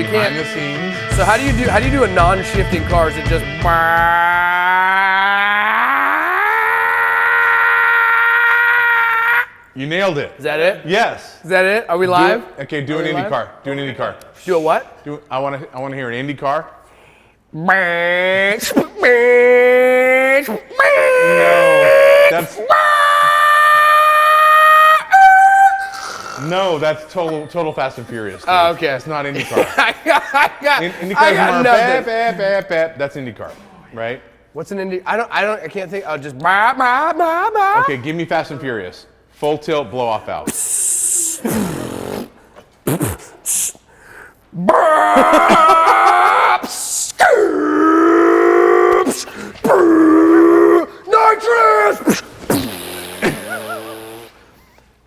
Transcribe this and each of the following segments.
we can't. Behind the scenes. So how do you do a non-shifting car? Is it just? You nailed it. Is that it? Yes. Is that it? Are we live? Okay, do an Indy car. Do an Indy car. Do a what? I want to hear an Indy car. No, that's total Fast and Furious. Oh, okay. That's not IndyCar. IndyCar I is got more nothing. That's IndyCar, right? What's an Indy? I can't think. I'll just. Okay, give me Fast and Furious. Full tilt, blow off valve. Nitrous!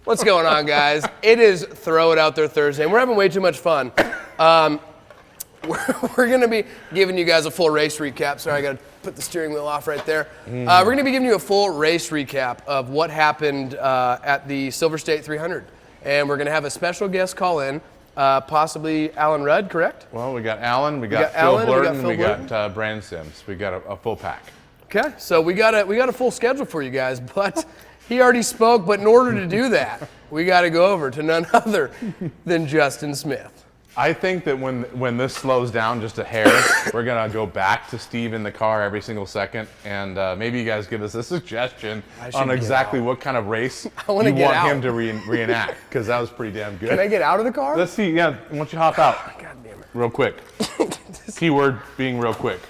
What's going on, guys? It is Throw It Out There Thursday, and we're having way too much fun. We're going to be giving you guys a full race recap. Sorry, I got to put the steering wheel off right there. We're going to be giving you a full race recap of what happened at the Silver State 300. And we're going to have a special guest call in, possibly Alan Rudd, correct? Well, we got Alan, we got Phil Blurton, and we got Brandon Sims. We got a full pack. Okay, so we got a full schedule for you guys, but he already spoke. But in order to do that, we got to go over to none other than Justin Smith. I think that when this slows down just a hair, we're gonna go back to Steve in the car every single second, and maybe you guys give us a suggestion on exactly what kind of race you want him to reenact, because that was pretty damn good. Can I get out of the car? Let's see. Yeah, why don't you hop out? God damn it! Real quick. Keyword being real quick.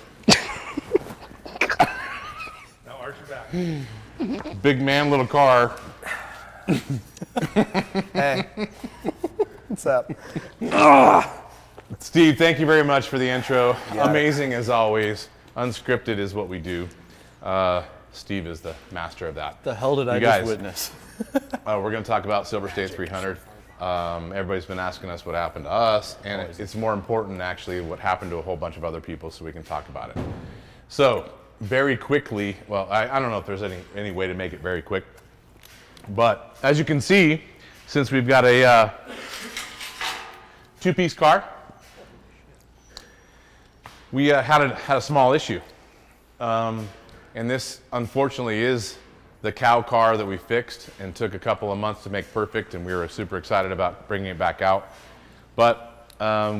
Now arch your back. Big man, little car. Hey. What's up? Steve, thank you very much for the intro. Amazing as always. Unscripted is what we do. Steve is the master of that. The hell did I just witness? We're going to talk about Silver State 300. Everybody's been asking us what happened to us, and it's more important actually what happened to a whole bunch of other people, so we can talk about it. So very quickly, well, I don't know if there's any way to make it very quick, but as you can see, since we've got a two-piece car, we had a small issue. And this, unfortunately, is the cow car that we fixed and took a couple of months to make perfect, and we were super excited about bringing it back out. But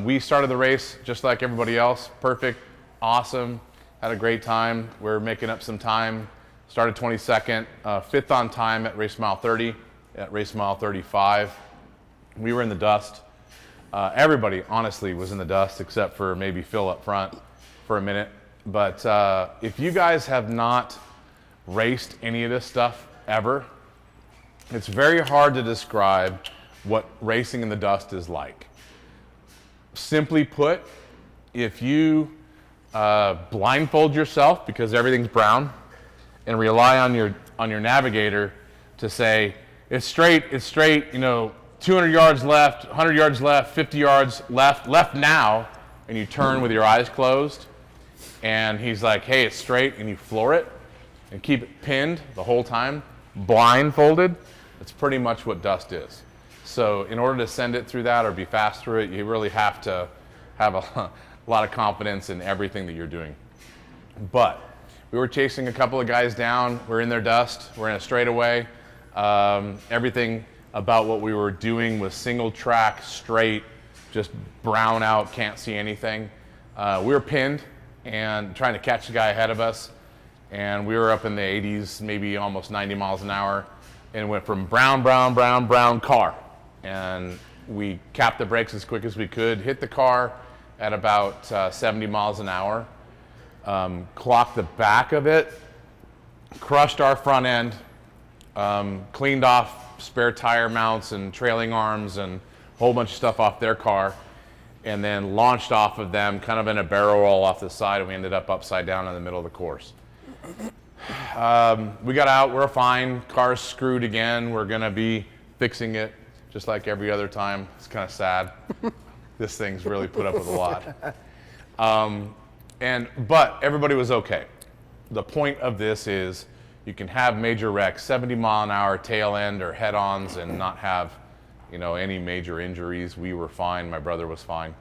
we started the race just like everybody else. Perfect, awesome, had a great time. We're making up some time. Started 22nd, 5th on time at race mile 30, at race mile 35. We were in the dust. Everybody, honestly, was in the dust except for maybe Phil up front for a minute. But if you guys have not raced any of this stuff ever, it's very hard to describe what racing in the dust is like. Simply put, if you blindfold yourself because everything's brown and rely on your navigator to say, it's straight, you know, 200 yards left, 100 yards left, 50 yards left now, and you turn with your eyes closed, and he's like, hey, it's straight, and you floor it, and keep it pinned the whole time, blindfolded. That's pretty much what dust is. So in order to send it through that or be fast through it, you really have to have a lot of confidence in everything that you're doing. But we were chasing a couple of guys down. We're in their dust. We're in a straightaway. Everything about what we were doing was single track, straight, just brown out, can't see anything. We were pinned and trying to catch the guy ahead of us, and we were up in the 80s, maybe almost 90 miles an hour, and went from brown car. And we capped the brakes as quick as we could, hit the car at about 70 miles an hour, clocked the back of it, crushed our front end, cleaned off spare tire mounts and trailing arms and a whole bunch of stuff off their car, and then launched off of them kind of in a barrel roll off the side, and we ended up upside down in the middle of the course. We got out, we're fine, car's screwed again, we're gonna be fixing it just like every other time. It's kind of sad. This thing's really put up with a lot. But everybody was okay. The point of this is you can have major wrecks, 70 mile an hour tail end or head-ons, and not have, you know, any major injuries. We were fine. My brother was fine.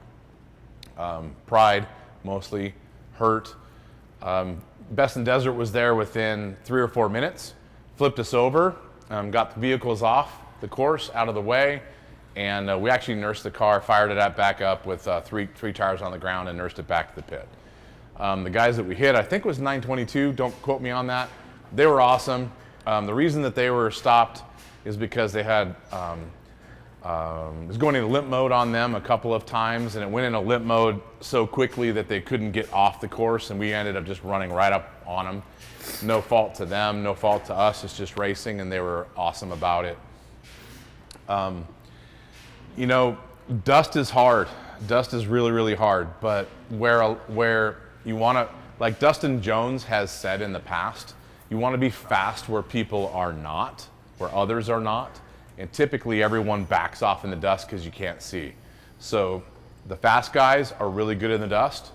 Pride, mostly, Hurt. Best in Desert was there within 3 or 4 minutes, flipped us over, got the vehicles off the course, out of the way, and we actually nursed the car, fired it back up with three tires on the ground and nursed it back to the pit. The guys that we hit, I think it was 922, don't quote me on that. They were awesome. The reason that they were stopped is because they had, it was going into limp mode on them a couple of times, and it went into limp mode so quickly that they couldn't get off the course, and we ended up just running right up on them. No fault to them, no fault to us, it's just racing, and they were awesome about it. You know, dust is hard. Dust is really, really hard, but where you want to, like Dustin Jones has said in the past, you want to be fast where people are not, where others are not, and typically everyone backs off in the dust because you can't see. So the fast guys are really good in the dust,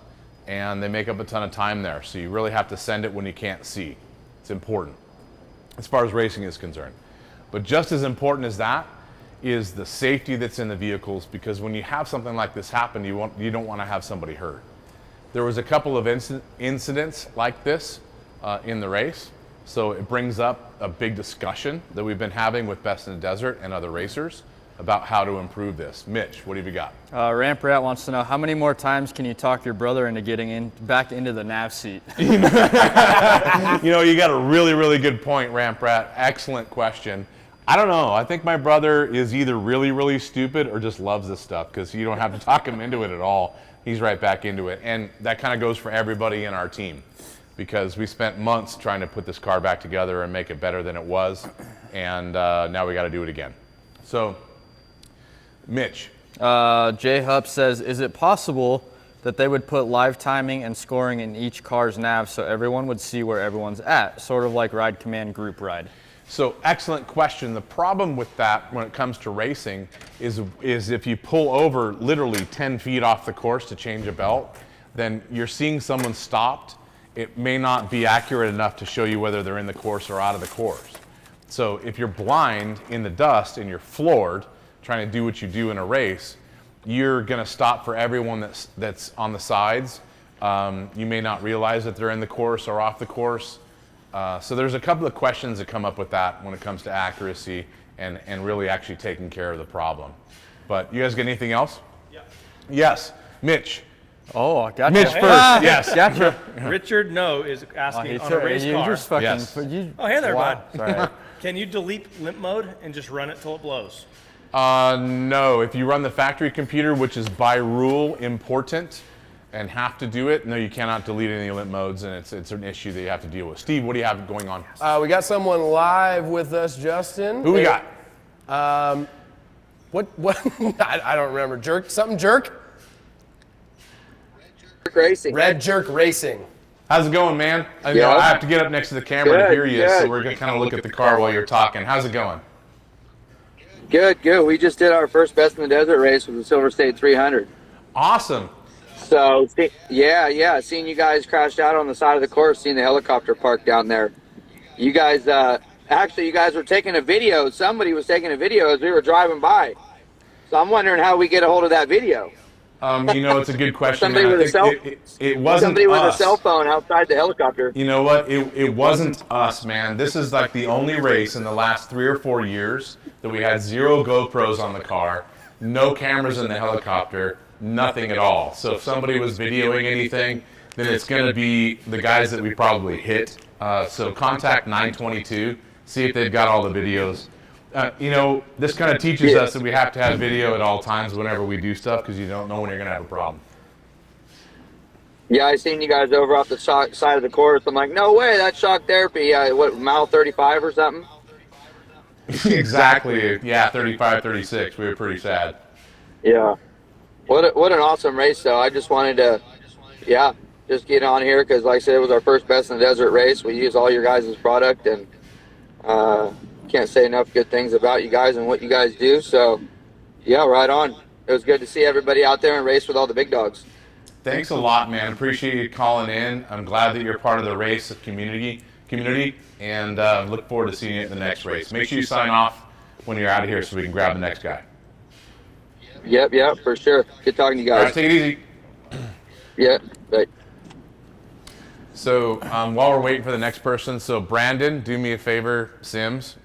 and they make up a ton of time there, so you really have to send it when you can't see. It's important as far as racing is concerned. But just as important as that is the safety that's in the vehicles, because when you have something like this happen, you don't want to have somebody hurt. There was a couple of incidents like this in the race, so it brings up a big discussion that we've been having with Best in the Desert and other racers about how to improve this. Mitch, what have you got? Ramp Rat wants to know, how many more times can you talk your brother into getting back into the nav seat? You know, you got a really, really good point, Ramp Rat. Excellent question. I don't know. I think my brother is either really, really stupid or just loves this stuff, because you don't have to talk him into it at all. He's right back into it. And that kind of goes for everybody in our team, because we spent months trying to put this car back together and make it better than it was. And now we got to do it again. So, Mitch. Jay Hupp says, is it possible that they would put live timing and scoring in each car's nav so everyone would see where everyone's at, sort of like Ride Command Group Ride? So, excellent question. The problem with that when it comes to racing is if you pull over literally 10 feet off the course to change a belt, then you're seeing someone stopped. It may not be accurate enough to show you whether they're in the course or out of the course. So if you're blind in the dust and you're floored trying to do what you do in a race, you're going to stop for everyone that's on the sides. You may not realize that they're in the course or off the course. So there's a couple of questions that come up with that when it comes to accuracy and really actually taking care of the problem. But you guys got anything else? Yeah. Yes. Mitch. Oh, I got Mitch you. first. Yes. Gotcha. Richard No is asking on a race you car. just fucking, Yes. Oh, hey there, wow. bud. Sorry. Can you delete limp mode and just run it till it blows? No. If you run the factory computer, which is by rule important and have to do it, no, you cannot delete any limp modes, and it's an issue that you have to deal with. Steve, what do you have going on? We got someone live with us, Justin. Who we got? What? I don't remember. Jerk? Racing. Red Jerk Racing. How's it going, man? I know I have to get up next to the camera to hear you, so we're going to kind of look at the car while you're talking. How's it going? Good. We just did our first Best in the Desert race with the Silver State 300. Awesome. So, yeah, seeing you guys crashed out on the side of the course, seeing the helicopter parked down there. You guys, you guys were taking a video. Somebody was taking a video as we were driving by. So I'm wondering how we get a hold of that video. You know, it's a good question. Somebody with a cell. It wasn't Somebody with us. a cell phone outside the helicopter. You know what? It wasn't us, man. This is like the only race in the last 3 or 4 years that we had 0 GoPros on the car, no cameras in the helicopter, nothing at all. So if somebody was videoing anything, then it's going to be the guys that we probably hit. So contact 922, see if they've got all the videos. You know, this kind of teaches us that we have to have video at all times whenever we do stuff, because you don't know when you're going to have a problem. Yeah, I seen you guys over off the side of the course. I'm like, no way, that's shock therapy. Mile 35 or something? Exactly. Yeah, 35, 36. We were pretty sad. Yeah. What an awesome race, though. I just wanted to, just get on here because, like I said, it was our first Best in the Desert race. We use all your guys' product, and can't say enough good things about you guys and what you guys do. So, yeah, right on. It was good to see everybody out there and race with all the big dogs. Thanks a lot, man. Appreciate you calling in. I'm glad that you're part of the race community, and look forward to seeing you at the next race. Make sure you sign off when you're out of here so we can grab the next guy. Yep, for sure. Good talking to you All guys. right, take it easy. Yeah, but So while we're waiting for the next person, so Brandon, do me a favor, Sims,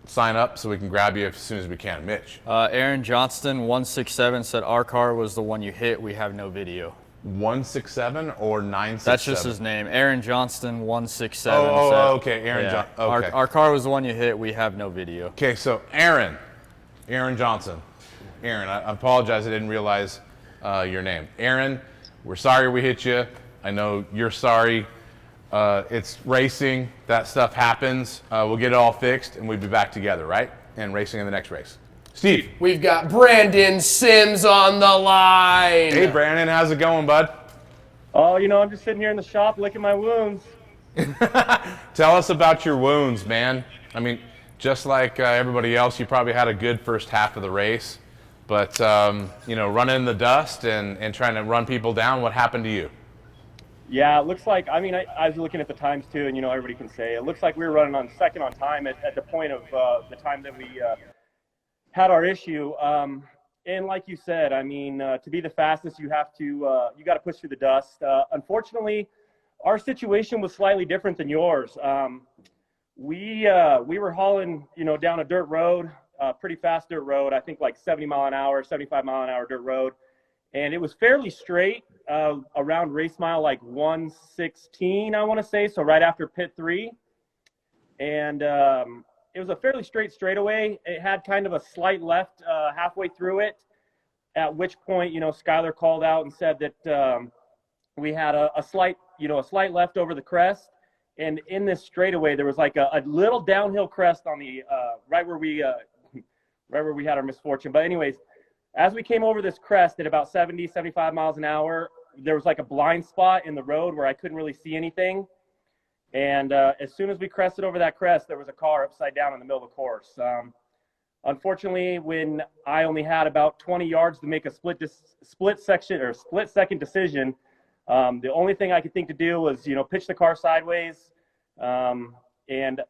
sign up so we can grab you as soon as we can. Mitch. Aaron Johnston 167 said our car was the one you hit. We have no video. 167 or 967? That's just his name. Aaron Johnston 167. Oh, okay. Aaron yeah, Okay. Our car was the one you hit. We have no video. Okay, so Aaron Johnson. Aaron, I apologize. I didn't realize your name. Aaron, we're sorry we hit you. I know you're sorry. It's racing. That stuff happens. We'll get it all fixed, and we'll be back together, right? And racing in the next race. Steve. We've got Brandon Sims on the line. Hey, Brandon. How's it going, bud? Oh, I'm just sitting here in the shop licking my wounds. Tell us about your wounds, man. I mean, just like everybody else, you probably had a good first half of the race. But, running in the dust and trying to run people down, what happened to you? Yeah, it looks like, I was looking at the times too, and everybody can say, it looks like we were running on second on time at the point of the time that we had our issue. And like you said, to be the fastest, you got to push through the dust. Unfortunately, our situation was slightly different than yours. We were hauling, down a dirt road, pretty fast dirt road, I think like 70 mile an hour, 75 mile an hour dirt road. And it was fairly straight around race mile like 116, I want to say, so right after pit 3. And it was a fairly straight straightaway. It had kind of a slight left halfway through it, at which point, Skylar called out and said that we had a slight left over the crest. And in this straightaway, there was like a little downhill crest on the right where we had our misfortune. But anyways, as we came over this crest at about 70, 75 miles an hour, there was like a blind spot in the road where I couldn't really see anything. And as soon as we crested over that crest, there was a car upside down in the middle of the course. Unfortunately, when I only had about 20 yards to make a split second decision, the only thing I could think to do was, pitch the car sideways and,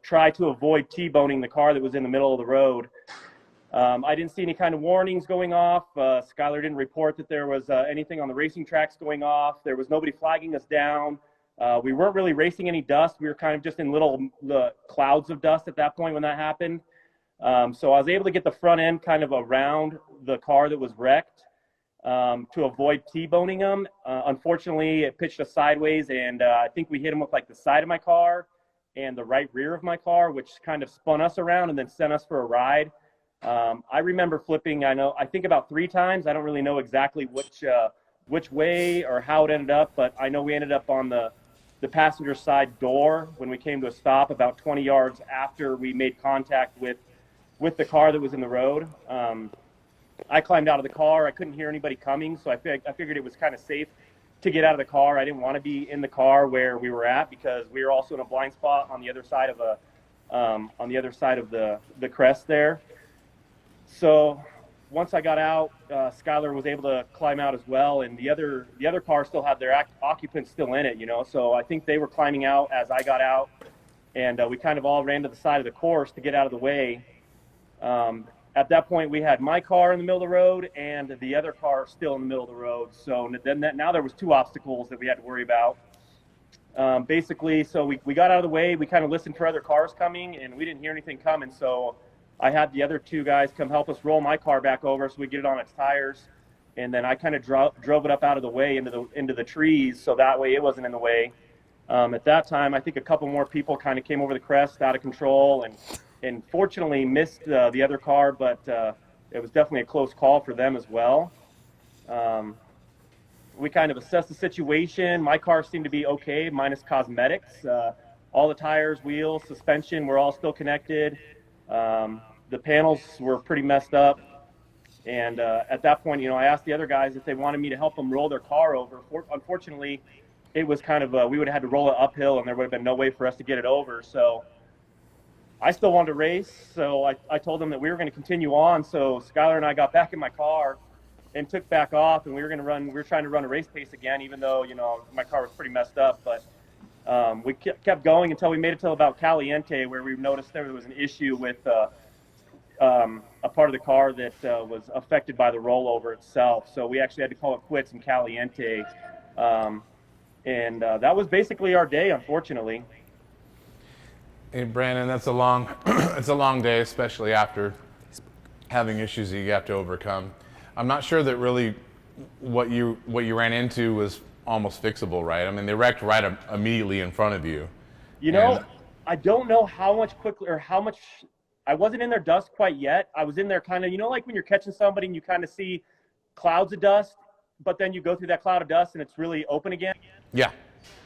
try to avoid T-boning the car that was in the middle of the road. I didn't see any kind of warnings going off. Skylar didn't report that there was anything on the racing tracks going off. There was nobody flagging us down. We weren't really racing any dust. We were kind of just in little clouds of dust at that point when that happened. So I was able to get the front end kind of around the car that was wrecked to avoid T-boning them. Unfortunately, it pitched us sideways, and I think we hit him with like the side of my car and the right rear of my car, which kind of spun us around and then sent us for a ride. I remember flipping, I think about 3 times. I don't really know exactly which way or how it ended up, but I know we ended up on the passenger side door when we came to a stop about 20 yards after we made contact with the car that was in the road. I climbed out of the car. I couldn't hear anybody coming, so I figured it was kind of safe to get out of the car. I didn't want to be in the car where we were at because we were also in a blind spot on the other side of the crest there. So once I got out, Skylar was able to climb out as well, and the other car still had their occupants still in it, So I think they were climbing out as I got out, and we kind of all ran to the side of the course to get out of the way. At that point, we had my car in the middle of the road and the other car still in the middle of the road. So then now there was 2 obstacles that we had to worry about. Basically, so we got out of the way. We kind of listened for other cars coming, and we didn't hear anything coming. So I had the other 2 guys come help us roll my car back over so we get it on its tires. And then I kind of drove it up out of the way into the trees, so that way it wasn't in the way. At that time, I think a couple more people kind of came over the crest out of control and fortunately missed the other car, but it was definitely a close call for them as well. We kind of assessed the situation. My car seemed to be okay, minus cosmetics. All the tires, wheels, suspension were all still connected. The panels were pretty messed up. And at that point, I asked the other guys if they wanted me to help them roll their car over. Unfortunately, it was kind of, we would have had to roll it uphill, and there would have been no way for us to get it over. So I still wanted to race, so I told them that we were going to continue on. So Skylar and I got back in my car and took back off, and we were trying to run a race pace again, even though, my car was pretty messed up. But we kept going until we made it to about Caliente, where we noticed there was an issue with a part of the car that was affected by the rollover itself. So we actually had to call it quits in Caliente. And that was basically our day, unfortunately. Hey, Brandon, that's a long, it's a long day, especially after having issues that you have to overcome. I'm not sure that really what you ran into was almost fixable, right? I mean, they wrecked right immediately in front of you. You know, I don't know how much quickly or how much. I wasn't in their dust quite yet. I was in there kind of, like when you're catching somebody and you kind of see clouds of dust, but then you go through that cloud of dust and it's really open again. Yeah.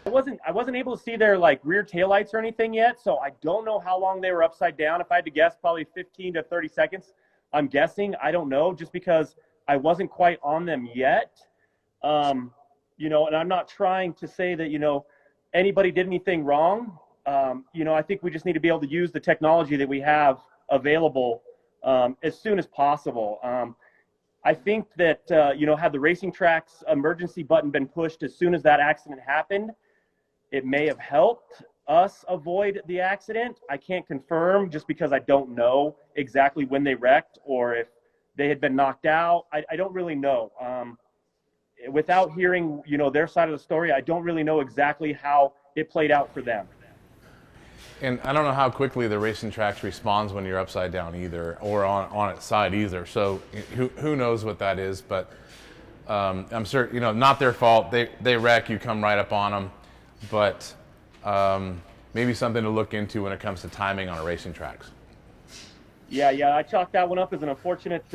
I wasn't able to see their like rear taillights or anything yet, so I don't know how long they were upside down. If I had to guess, probably 15 to 30 seconds. I'm guessing. I don't know, just because I wasn't quite on them yet. And I'm not trying to say that, anybody did anything wrong. I think we just need to be able to use the technology that we have available as soon as possible. I think that, had the racing tracks emergency button been pushed as soon as that accident happened, it may have helped us avoid the accident. I can't confirm just because I don't know exactly when they wrecked or if they had been knocked out. I don't really know. Without hearing, their side of the story, I don't really know exactly how it played out for them. And I don't know how quickly the racing tracks responds when you're upside down either, or on its side either. So who knows what that is, but I'm certain, not their fault. They wreck, you come right up on them, but maybe something to look into when it comes to timing on a racing tracks. Yeah, I chalked that one up as an unfortunate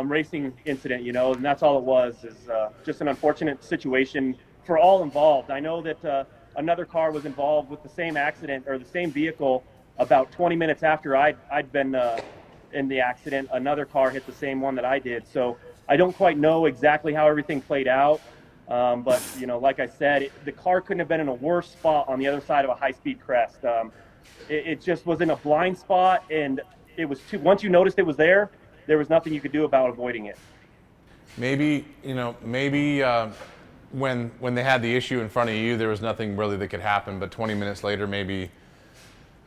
racing incident, and that's all it was, is just an unfortunate situation for all involved. I know that another car was involved with the same accident or the same vehicle about 20 minutes after I'd been in the accident. Another car hit the same one that I did. So I don't quite know exactly how everything played out. But, like I said, the car couldn't have been in a worse spot on the other side of a high-speed crest. It just was in a blind spot, and it was once you noticed it was there was nothing you could do about avoiding it. Maybe when they had the issue in front of you, there was nothing really that could happen. But 20 minutes later, maybe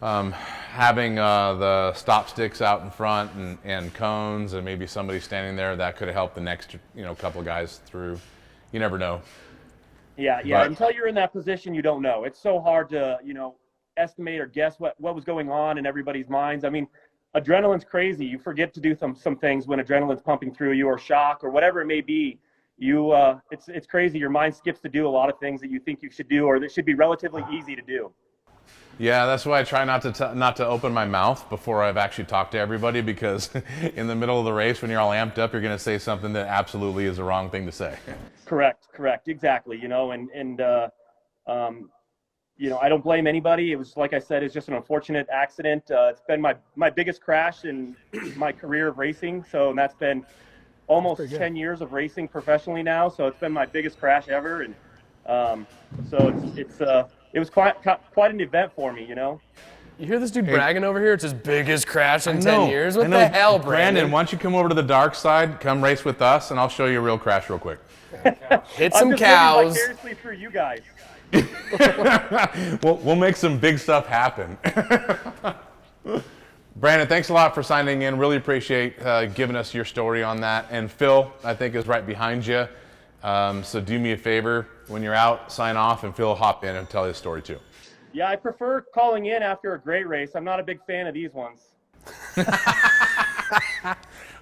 having the stop sticks out in front and cones, and maybe somebody standing there, that could have helped the next couple of guys through. You never know. Yeah. But until you're in that position, you don't know. It's so hard to estimate or guess what was going on in everybody's minds. I mean, adrenaline's crazy. You forget to do some things when adrenaline's pumping through you, or shock, or whatever it may be. It's crazy. Your mind skips to do a lot of things that you think you should do, or that should be relatively easy to do. Yeah, that's why I try not to open my mouth before I've actually talked to everybody, because in the middle of the race, when you're all amped up, you're going to say something that absolutely is the wrong thing to say. Correct, exactly. I don't blame anybody. It was, like I said, it's just an unfortunate accident. It's been my biggest crash in my career of racing. So that's been almost 10 years of racing professionally now. So it's been my biggest crash ever. And it was quite an event for me, You hear this dude bragging over here? It's his biggest crash in 10 years? What the hell, Brandon? Why don't you come over to the dark side, come race with us, and I'll show you a real crash real quick. Hit some I'm just cows. living vicariously through you guys. We'll make some big stuff happen. Brandon, thanks a lot for signing in. Really appreciate giving us your story on that. And Phil, I think, is right behind you. So do me a favor. When you're out, sign off, and Phil will hop in and tell his story too. Yeah, I prefer calling in after a great race. I'm not a big fan of these ones.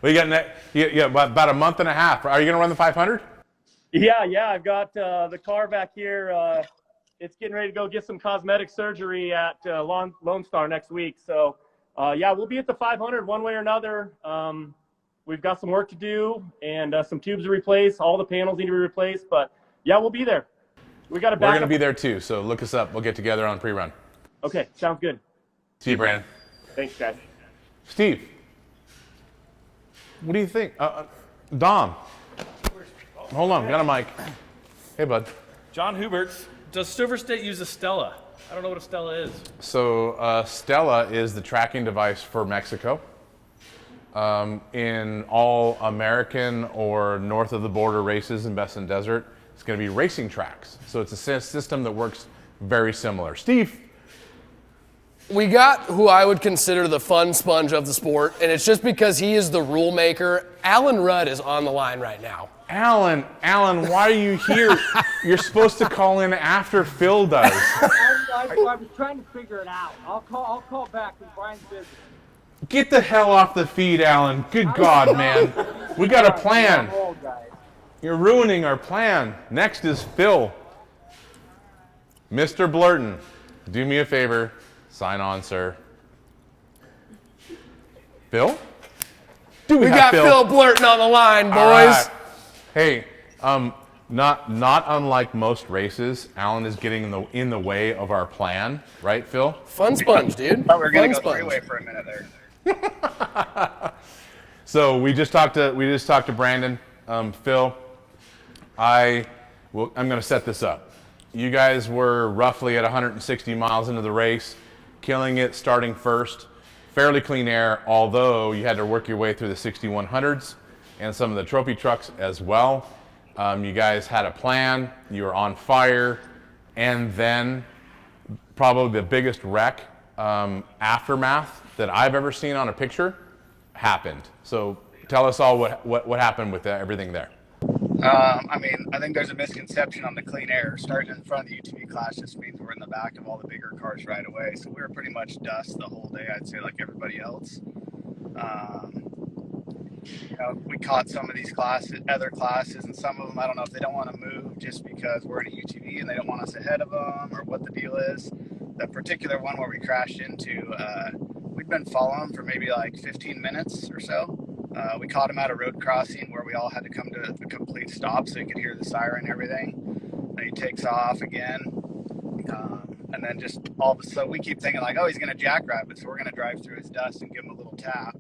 Well, you got about a month and a half. Are you going to run the 500? Yeah, I've got the car back here. It's getting ready to go get some cosmetic surgery at Lone Star next week. So, we'll be at the 500 one way or another. We've got some work to do and some tubes to replace. All the panels need to be replaced. But, yeah, we'll be there. We're going to be there too, so look us up. We'll get together on pre-run. Okay, sounds good. See you, Brandon. Thanks, guys. Steve, what do you think? Dom, hold on, got a mic. Hey, bud. John Huberts, does Silver State use a Stella? I don't know what a Stella is. So Stella is the tracking device for Mexico. In all American or north of the border races in Best in Desert, it's going to be racing tracks. So it's a system that works very similar. Steve, We got who I would consider the fun sponge of the sport, and it's just because he is the rule maker. Alan Rudd is on the line right now. Alan, why are you here? You're supposed to call in after Phil does. I was trying to figure it out. I'll call back because Brian's busy. Get the hell off the feed, Alan. Good God, man. We got a plan. You're ruining our plan. Next is Phil. Mr. Blurton, do me a favor. Sign on, sir. Phil? We got Phil Blurton on the line, boys. Right. Hey, not unlike most races, Alan is getting in the way of our plan, right, Phil? Fun sponge, dude. Thought we were gonna Fun go sponge. three-way for a minute there. So we just talked to Brandon. Phil, I'm going to set this up. You guys were roughly at 160 miles into the race, killing it, starting first. Fairly clean air, although you had to work your way through the 6100s and some of the trophy trucks as well. You guys had a plan. You were on fire, and then probably the biggest wreck aftermath that I've ever seen on a picture happened. So tell us all what happened with everything there. I mean, I think there's a misconception on the clean air. Starting in front of the UTV class just means we're in the back of all the bigger cars right away. So we were pretty much dust the whole day, I'd say, like everybody else. We caught some of these other classes, and some of them, I don't know if they don't want to move just because we're in a UTV and they don't want us ahead of them or what the deal is. The particular one where we crashed into, we'd been following for maybe like 15 minutes or so. We caught him at a road crossing where we all had to come to a complete stop so you could hear the siren and everything. Then he takes off again. And then just so we keep thinking like, oh, he's going to jackrabbit. So we're going to drive through his dust and give him a little tap.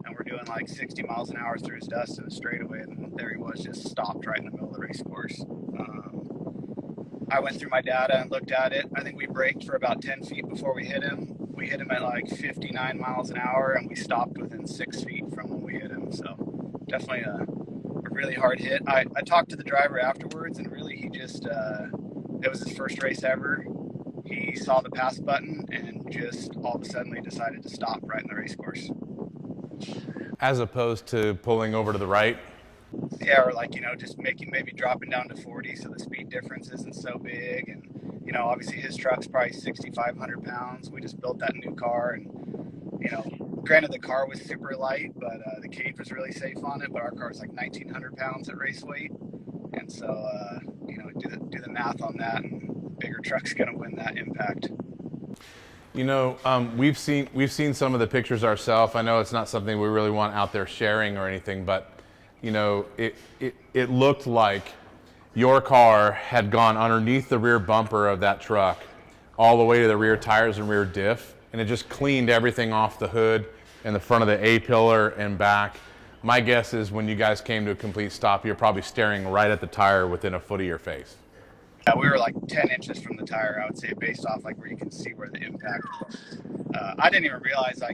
And we're doing like 60 miles an hour through his dust in a straightaway. And there he was, just stopped right in the middle of the race course. I went through my data and looked at it. I think we braked for about 10 feet before we hit him. We hit him at like 59 miles an hour, and we stopped within 6 feet from when we hit him. So definitely a really hard hit. I talked to the driver afterwards, and really he just, it was his first race ever. He saw the pass button and just all of a sudden he decided to stop right in the race course. As opposed to pulling over to the right? Yeah, or like, just maybe dropping down to 40 so the speed difference isn't so big. And, obviously his truck's probably 6,500 pounds. We just built that new car, and, granted the car was super light, but the cage was really safe on it. But our car's like 1,900 pounds at race weight. And so, do the math on that, and the bigger truck's going to win that impact. We've seen some of the pictures ourselves. I know it's not something we really want out there sharing or anything, but it looked like your car had gone underneath the rear bumper of that truck all the way to the rear tires and rear diff, and it just cleaned everything off the hood and the front of the A-pillar and back. My guess is when you guys came to a complete stop, you're probably staring right at the tire within a foot of your face. Yeah, we were like 10 inches from the tire, I would say, based off like where you can see where the impact was. I didn't even realize, I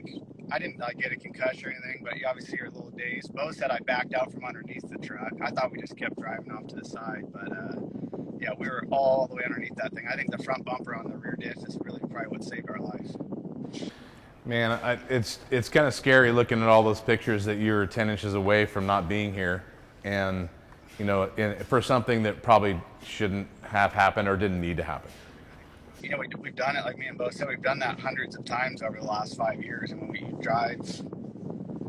didn't get a concussion or anything, but you obviously are a little dazed. Bo said I backed out from underneath the truck. I thought we just kept driving off to the side, but yeah, we were all the way underneath that thing. I think the front bumper on the rear diff is really probably what saved our life. Man, it's kind of scary looking at all those pictures that you're 10 inches away from not being here, and for something that probably shouldn't have happened or didn't need to happen. We've done it, like me and Bo said, we've done that hundreds of times over the last 5 years, and when we drive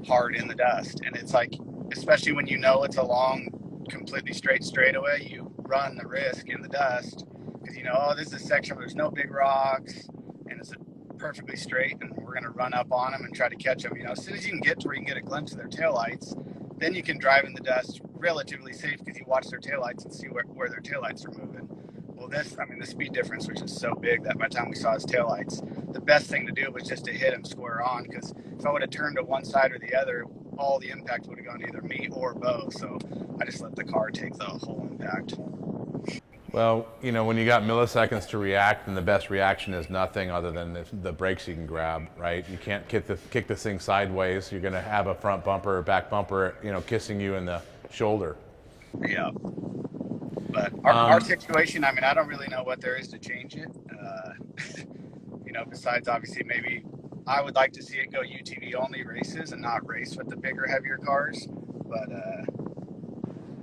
hard in the dust, and it's like, especially when it's a long, completely straight straightaway, you run the risk in the dust because this is a section where there's no big rocks and it's perfectly straight, and we're going to run up on them and try to catch them. As soon as you can get to where you can get a glimpse of their taillights, then you can drive in the dust relatively safe because you watch their taillights and see where their taillights are moving. Well, the speed difference was just so big that by the time we saw his taillights, the best thing to do was just to hit him square on, because if I would have turned to one side or the other, all the impact would have gone to either me or Bo. So I just let the car take the whole impact. Well, when you got milliseconds to react, and the best reaction is nothing other than the brakes you can grab, right? You can't kick this thing sideways. You're going to have a front bumper or back bumper, kissing you in the shoulder. Yeah. But our situation, I don't really know what there is to change it. besides obviously maybe I would like to see it go UTV only races and not race with the bigger, heavier cars. But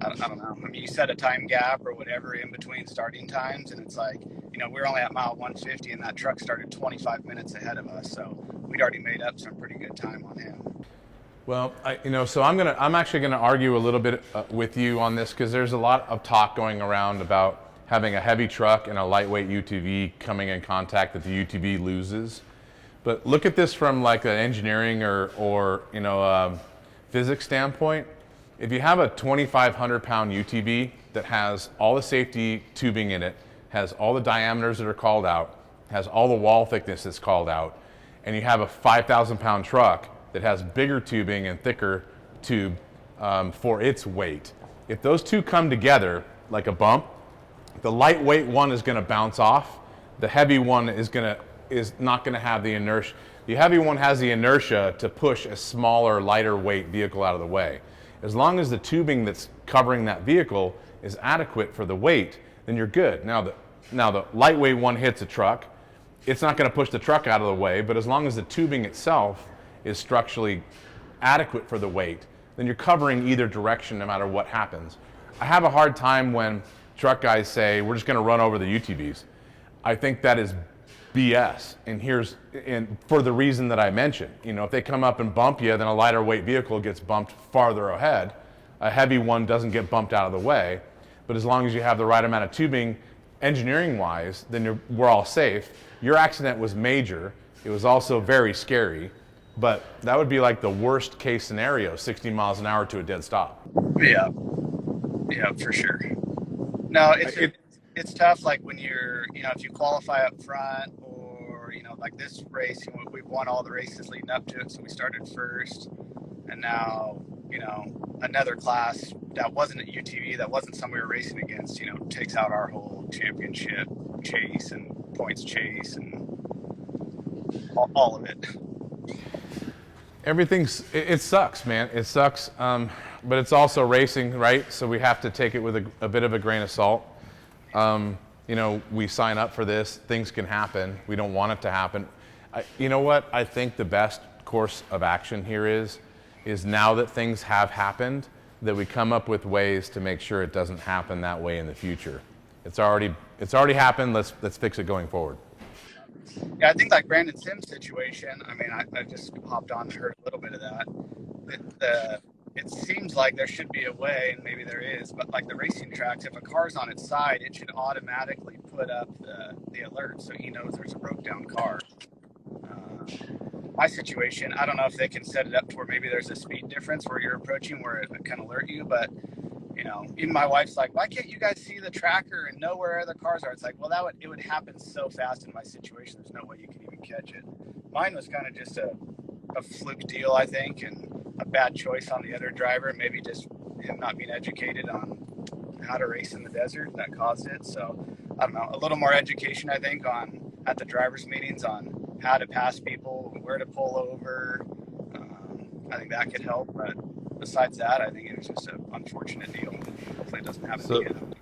I don't know. I mean, you set a time gap or whatever in between starting times, and it's like, we're only at mile 150, and that truck started 25 minutes ahead of us, so we'd already made up some pretty good time on him. Well, so I'm actually gonna argue a little bit with you on this, because there's a lot of talk going around about having a heavy truck and a lightweight UTV coming in contact that the UTV loses. But look at this from like an engineering or physics standpoint. If you have a 2,500 pound UTV that has all the safety tubing in it, has all the diameters that are called out, has all the wall thickness that's called out, and you have a 5,000 pound truck that has bigger tubing and thicker tube for its weight. If those two come together like a bump, the lightweight one is going to bounce off. The heavy one is not going to have the inertia. The heavy one has the inertia to push a smaller, lighter weight vehicle out of the way. As long as the tubing that's covering that vehicle is adequate for the weight, then you're good. Now the lightweight one hits a truck, it's not going to push the truck out of the way, but as long as the tubing itself is structurally adequate for the weight, then you're covering either direction no matter what happens. I have a hard time when truck guys say, we're just going to run over the UTVs. I think that is BS, and for the reason that I mentioned. If they come up and bump you, then a lighter weight vehicle gets bumped farther ahead. A heavy one doesn't get bumped out of the way, but as long as you have the right amount of tubing, engineering-wise, then we're all safe. Your accident was major. It was also very scary, but that would be like the worst case scenario, 60 miles an hour to a dead stop. Yeah, for sure. No, it's tough, like when you're, if you qualify up front, or, like this race, we've won all the races leading up to it, so we started first, and now, another class that wasn't at UTV, that wasn't somebody we were racing against, takes out our whole championship chase and points chase and all of it. It sucks, man. It sucks, but it's also racing, right? So we have to take it with a bit of a grain of salt. We sign up for this, things can happen. We don't want it to happen. You know what? I think the best course of action here is now that things have happened, that we come up with ways to make sure it doesn't happen that way in the future. It's already happened. Let's fix it going forward. Yeah, I think like Brandon Sims' situation, I mean, I just hopped on and heard a little bit of that. It seems like there should be a way, and maybe there is, but like the racing tracks, if a car's on its side, it should automatically put up the alert so he knows there's a broke down car. My situation, I don't know if they can set it up to where maybe there's a speed difference where you're approaching where it can alert you, but even my wife's like, why can't you guys see the tracker and know where other cars are? It's like, well, it would happen so fast in my situation, there's no way you can even catch it. Mine was kind of just a fluke deal, I think, and a bad choice on the other driver, maybe just him not being educated on how to race in the desert that caused it. So I don't know, a little more education, I think, at the drivers meetings on how to pass people, where to pull over. I think that could help, but besides that, I think it was just an unfortunate deal. Hopefully it doesn't happen again.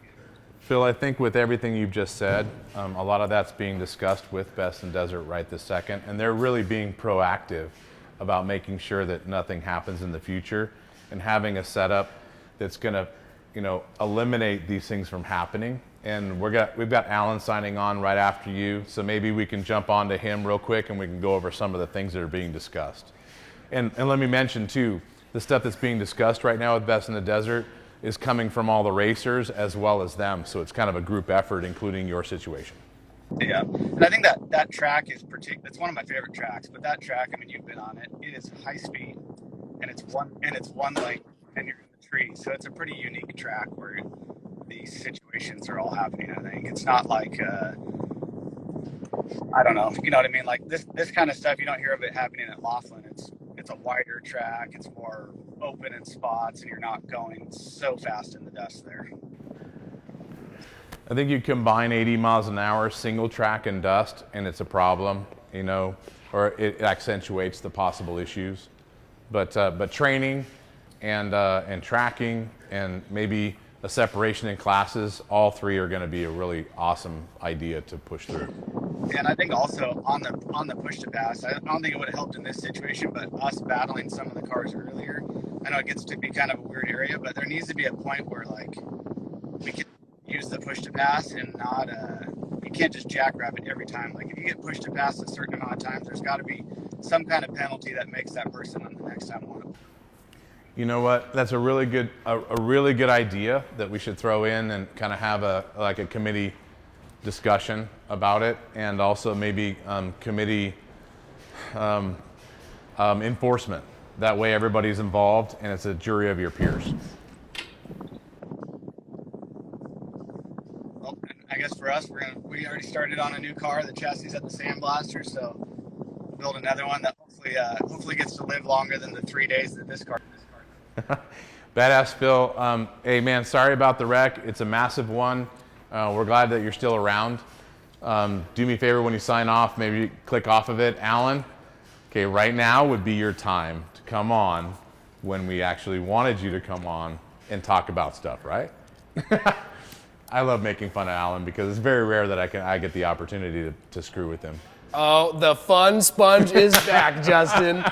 Phil, I think with everything you've just said, a lot of that's being discussed with Best in Desert right this second, and they're really being proactive about making sure that nothing happens in the future and having a setup that's going to, eliminate these things from happening. And we've got Alan signing on right after you, so maybe we can jump on to him real quick and we can go over some of the things that are being discussed. And let me mention too, the stuff that's being discussed right now with Best in the Desert is coming from all the racers as well as them, so it's kind of a group effort, including your situation. Yeah, and I think that track is it's one of my favorite tracks. But that track, I mean, you've been on it. It is high speed, and it's one lane, and you're in the tree. So it's a pretty unique track where these situations are all happening. I think it's not like I don't know, you know what I mean? Like this kind of stuff, you don't hear of it happening at Laughlin. It's a wider track. It's more open in spots, and you're not going so fast in the dust there. I think you combine 80 miles an hour, single track and dust, and it's a problem, or it accentuates the possible issues. But training and tracking and maybe a separation in classes, all three are going to be a really awesome idea to push through. And I think also on the push to pass, I don't think it would have helped in this situation, but us battling some of the cars earlier, I know it gets to be kind of a weird area, but there needs to be a point where like we can use the push to pass and not you can't just jackrabbit every time. Like if you get pushed to pass a certain amount of times, there's got to be some kind of penalty that makes that person on the next time want to. You know what? That's a really good idea that we should throw in and kind of have a committee discussion about it, and also maybe committee enforcement. That way everybody's involved and it's a jury of your peers. Well, I guess for us, we already started on a new car. The chassis is at the sandblaster, so we'll build another one that hopefully gets to live longer than the 3 days that this car. Badass Phil. Hey man, sorry about the wreck. It's a massive one. We're glad that you're still around. Do me a favor when you sign off, maybe click off of it. Alan, okay, right now would be your time to come on when we actually wanted you to come on and talk about stuff, right? I love making fun of Alan because it's very rare that I get the opportunity to screw with him. Oh, the fun sponge is back, Justin.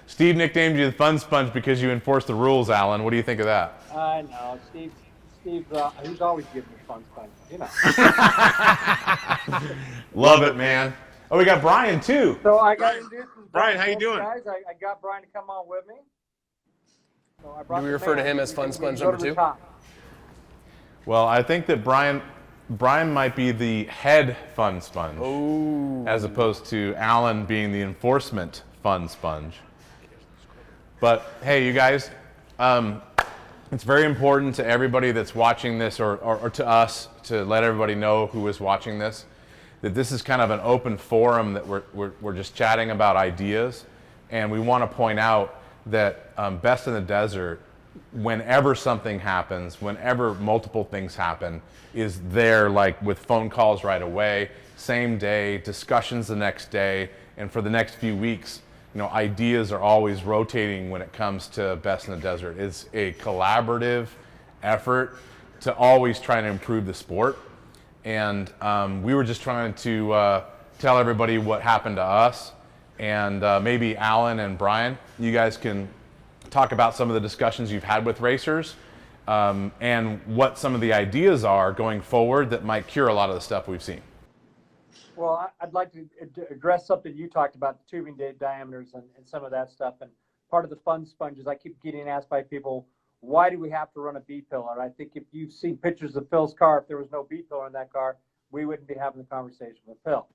Steve nicknamed you the fun sponge because you enforce the rules, Alan. What do you think of that? I know, Steve, he's always giving me fun sponges, you know. Love it, man. Oh, we got Brian too. So I got introduced. Brian, how you doing? Guys, I got Brian to come on with me. So I brought Do we the refer to man. him as We fun can sponge go to number the 2? top. Well, I think that Brian might be the head fun sponge, as opposed to Alan being the enforcement fun sponge. But hey, you guys, it's very important to everybody that's watching this, or to us, to let everybody know who is watching this, that this is kind of an open forum that we're just chatting about ideas, and we want to point out that Best in the Desert, whenever something happens, whenever multiple things happen, is there like with phone calls right away, same day, discussions the next day, and for the next few weeks, you know, ideas are always rotating when it comes to Best in the Desert. It's a collaborative effort to always try to improve the sport. And we were just trying to tell everybody what happened to us. And maybe Alan and Brian, you guys can talk about some of the discussions you've had with racers and what some of the ideas are going forward that might cure a lot of the stuff we've seen. Well, I'd like to address something you talked about, the tubing diameters and some of that stuff. And part of the fun sponges, I keep getting asked by people, why do we have to run a B-pillar? And I think if you've seen pictures of Phil's car, if there was no B-pillar in that car, we wouldn't be having the conversation with Phil.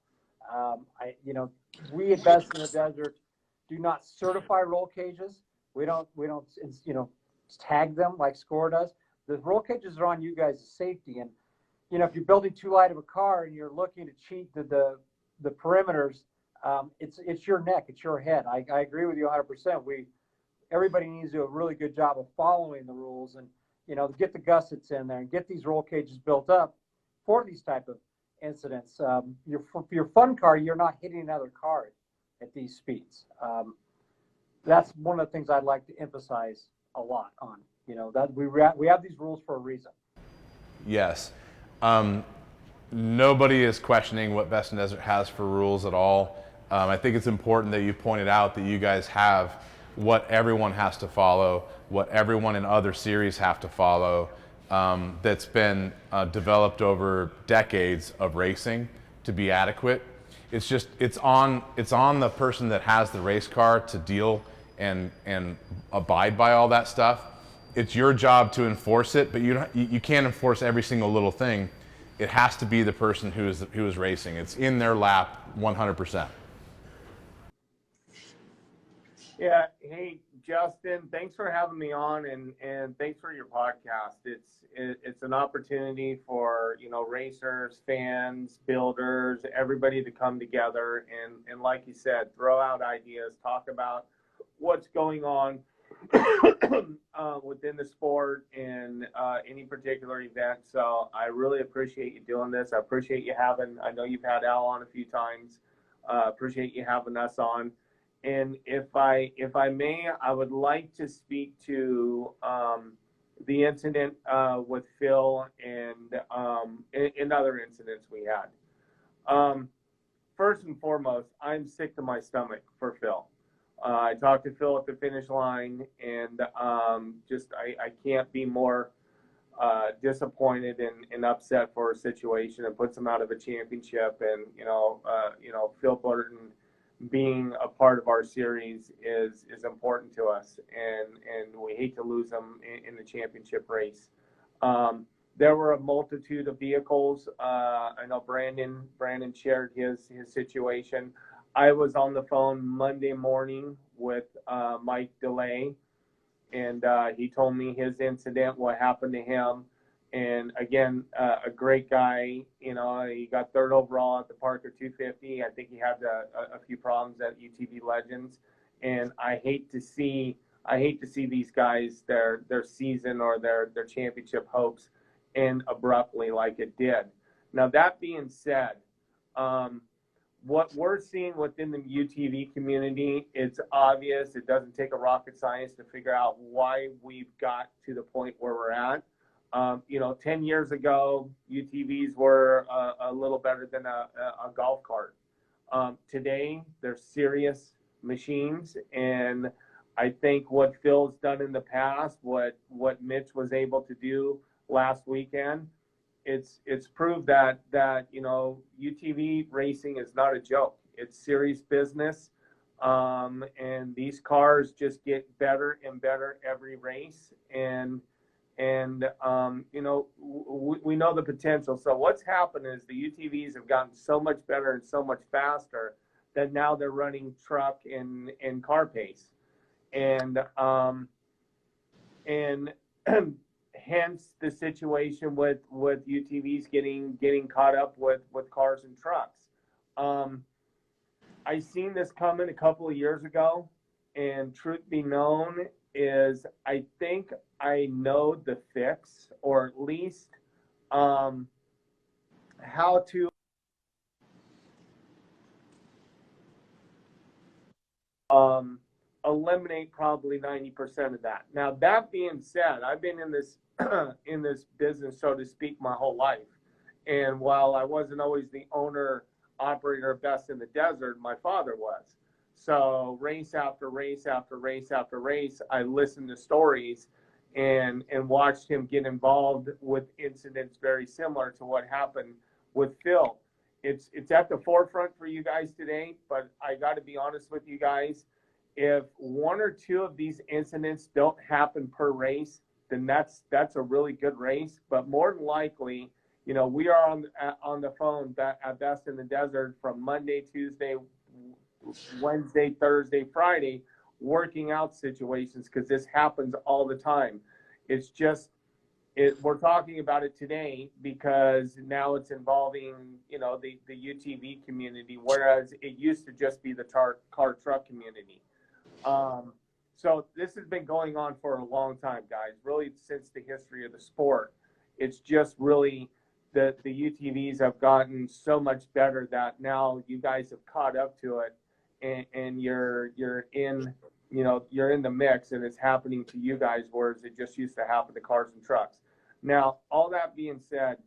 We at Best in the Desert do not certify roll cages. We don't tag them like SCORE does. The roll cages are on you guys' safety. And if you're building too light of a car and you're looking to cheat the perimeters, it's your neck, it's your head. I agree with you 100%. Everybody needs to do a really good job of following the rules and get the gussets in there and get these roll cages built up for these type of incidents. Your fun car, you're not hitting another car at these speeds. That's one of the things I'd like to emphasize a lot on. That we have these rules for a reason. Yes. Nobody is questioning what Best in Desert has for rules at all. I think it's important that you pointed out that you guys have what everyone has to follow, what everyone in other series have to follow, that's been developed over decades of racing to be adequate. It's on the person that has the race car to deal and abide by all that stuff. It's your job to enforce it, but you can't enforce every single little thing. It has to be the person who is racing. It's in their lap 100%. Yeah. Hey, Justin, thanks for having me on and thanks for your podcast. It's an opportunity for, racers, fans, builders, everybody to come together and like you said, throw out ideas, talk about what's going on within the sport and any particular event. So I really appreciate you doing this. I appreciate you I know you've had Al on a few times. Appreciate you having us on. And if I may, I would like to speak to the incident with Phil and other incidents we had. first and foremost, I'm sick to my stomach for Phil. I talked to Phil at the finish line, and I can't be more disappointed and upset for a situation that puts him out of a championship. And Phil Blurton being a part of our series is important to us, and we hate to lose him in the championship race. There were a multitude of vehicles. I know Brandon shared his situation. I was on the phone Monday morning with Mike DeLay, and he told me his incident, what happened to him. And again, a great guy. He got third overall at the Parker 250. I think he had a few problems at UTV Legends, and I hate to see these guys, their season or their championship hopes end abruptly like it did. Now, that being said, what we're seeing within the UTV community, it's obvious. It doesn't take a rocket science to figure out why we've got to the point where we're at. 10 years ago, UTVs were a little better than a golf cart. Today, they're serious machines, and I think what Phil's done in the past, what Mitch was able to do last weekend, it's proved that UTV racing is not a joke. It's serious business, and these cars just get better and better every race. And we know the potential. So what's happened is the UTVs have gotten so much better and so much faster that now they're running truck and car pace, and hence the situation with UTVs getting caught up with cars and trucks. I seen this coming a couple of years ago, and truth be known is I think I know the fix, or at least how to eliminate probably 90% of that. Now, that being said, I've been in this in this business, so to speak, my whole life. And while I wasn't always the owner operator of Best in the Desert, my father was. So race after race after race after race, I listened to stories and watched him get involved with incidents very similar to what happened with Phil. It's at the forefront for you guys today, but I got to be honest with you guys. If one or two of these incidents don't happen per race, then that's a really good race. But more than likely, we are on the phone at Best in the Desert from Monday, Tuesday, Wednesday, Thursday, Friday, working out situations, because this happens all the time. It's just we're talking about it today because now it's involving the UTV community, whereas it used to just be the car truck community. So this has been going on for a long time, guys, really since the history of the sport. It's just really the UTVs have gotten so much better that now you guys have caught up to it, and you're in the mix, and it's happening to you guys, whereas it just used to happen to cars and trucks. Now, all that being said,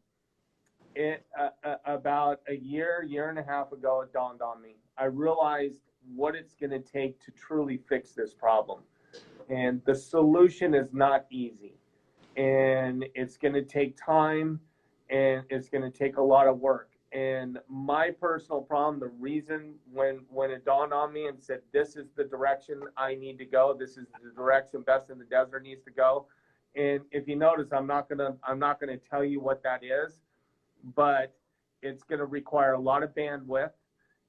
about a year and a half ago, it dawned on me. I realized what it's going to take to truly fix this problem. And the solution is not easy. And it's going to take time, and it's going to take a lot of work. And my personal problem, the reason when it dawned on me and said, this is the direction I need to go, this is the direction Best in the Desert needs to go. And if you notice, I'm not gonna tell you what that is, but it's gonna require a lot of bandwidth.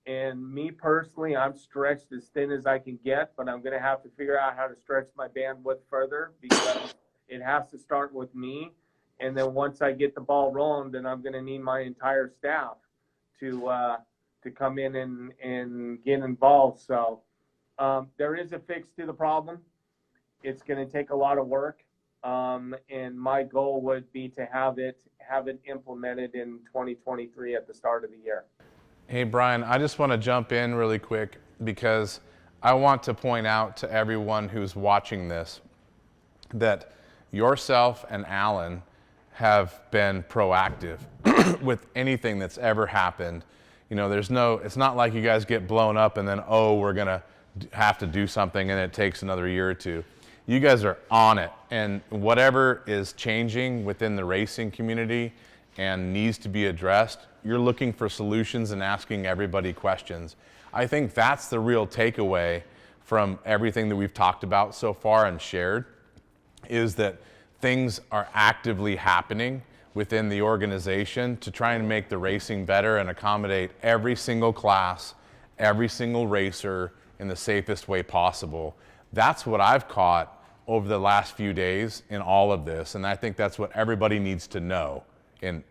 And me personally, I'm stretched as thin as I can get, but I'm gonna have to figure out how to stretch my bandwidth further, because it has to start with me. And then once I get the ball rolling, then I'm gonna need my entire staff to come in and get involved. So there is a fix to the problem. It's gonna take a lot of work. And my goal would be to have it implemented in 2023 at the start of the year. Hey, Brian, I just want to jump in really quick because I want to point out to everyone who's watching this that yourself and Alan have been proactive with anything that's ever happened You know, it's not like you guys get blown up and then, oh, we're going to have to do something and it takes another year or two. You guys are on it, and whatever is changing within the racing community and needs to be addressed, you're looking for solutions and asking everybody questions. I think that's the real takeaway from everything that we've talked about so far and shared, is that things are actively happening within the organization to try and make the racing better and accommodate every single class, every single racer in the safest way possible. That's what I've caught over the last few days in all of this, and I think that's what everybody needs to know in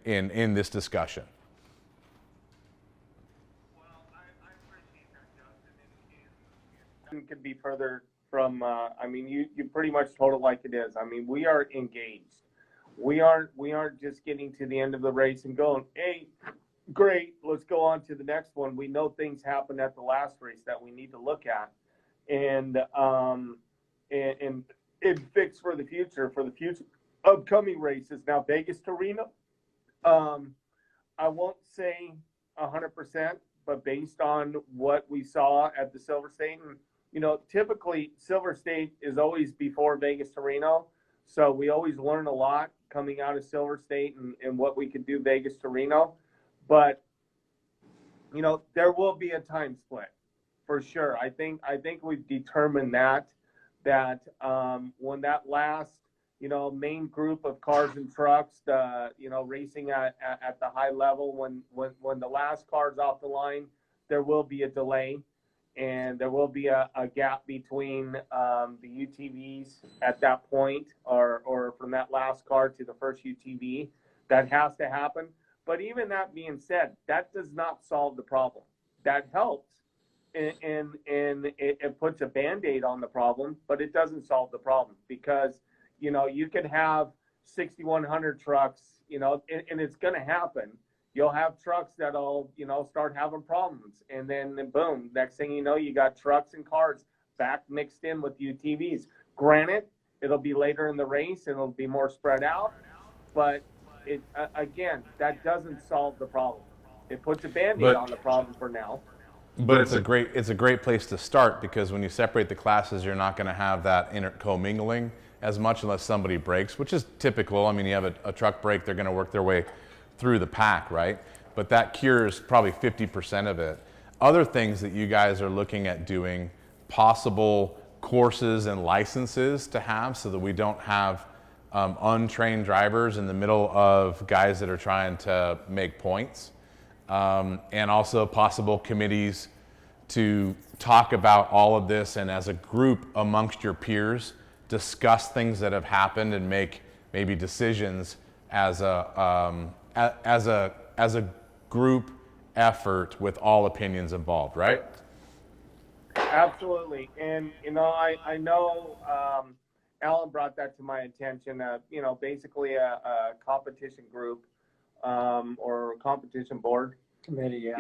this discussion. Could be further from, I mean, you pretty much told it like it is. I mean, we are engaged. We aren't just getting to the end of the race and going, hey, great, let's go on to the next one. We know things happened at the last race that we need to look at and fix for the future upcoming races. Now, Vegas to Reno, I won't say 100%, but based on what we saw at the Silver State, and you know, typically Silver State is always before Vegas to Reno, so we always learn a lot coming out of Silver State and what we could do Vegas to Reno. But you know, there will be a time split for sure. I think we've determined that when that last, you know, main group of cars and trucks, you know, racing at the high level, when the last car's off the line, there will be a delay, and there will be a gap between the UTVs at that point, or from that last car to the first UTV. That has to happen. But even that being said, that does not solve the problem. That helps, and it puts a Band-Aid on the problem, but it doesn't solve the problem, because you know, you could have 6,100 trucks, you know, and it's going to happen. You'll have trucks that'll, you know, start having problems. And then boom, next thing you know, you got trucks and cars back mixed in with UTVs. Granted, it'll be later in the race and it'll be more spread out. But it again, that doesn't solve the problem. It puts a Band-Aid on the problem for now. But it's a great place to start, because when you separate the classes, you're not going to have that commingling as much unless somebody breaks, which is typical. I mean, you have a truck break, they're going to work their way through the pack, right? But that cures probably 50% of it. Other things that you guys are looking at doing, possible courses and licenses to have, so that we don't have untrained drivers in the middle of guys that are trying to make points, and also possible committees to talk about all of this, and as a group amongst your peers, discuss things that have happened and make maybe decisions as a group effort with all opinions involved, right? Absolutely. And you know, I know Alan brought that to my attention. You know, basically a competition group or competition board Committee,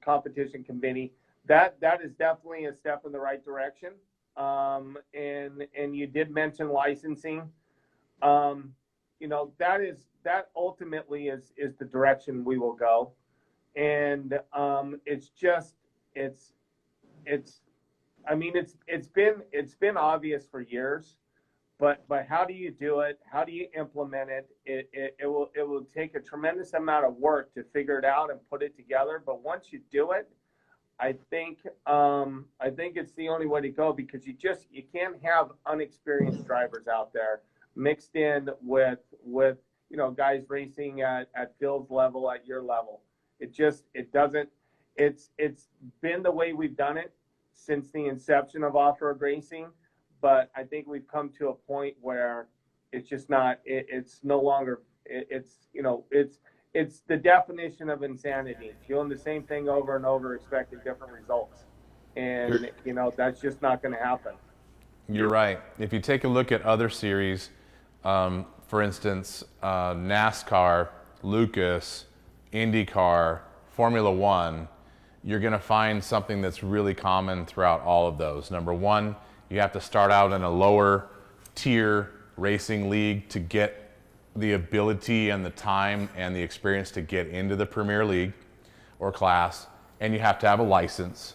competition committee. That is definitely a step in the right direction. And you did mention licensing. You know, that ultimately is the direction we will go. And it's been obvious for years, but how do you do it? How do you implement it? It will take a tremendous amount of work to figure it out and put it together. But once you do it, I think it's the only way to go, because you can't have unexperienced drivers out there mixed in with you know, guys racing at Phil's level, at your level. It doesn't. It's been the way we've done it since the inception of off-road racing, but I think we've come to a point where it's just not. It's no longer. It's you know, it's the definition of insanity. Doing the same thing over and over, expecting different results. And, you know, that's just not going to happen. You're right. If you take a look at other series, for instance, NASCAR, Lucas, IndyCar, Formula One, you're going to find something that's really common throughout all of those. Number one, you have to start out in a lower tier racing league to get the ability and the time and the experience to get into the Premier League. or class, and you have to have a license,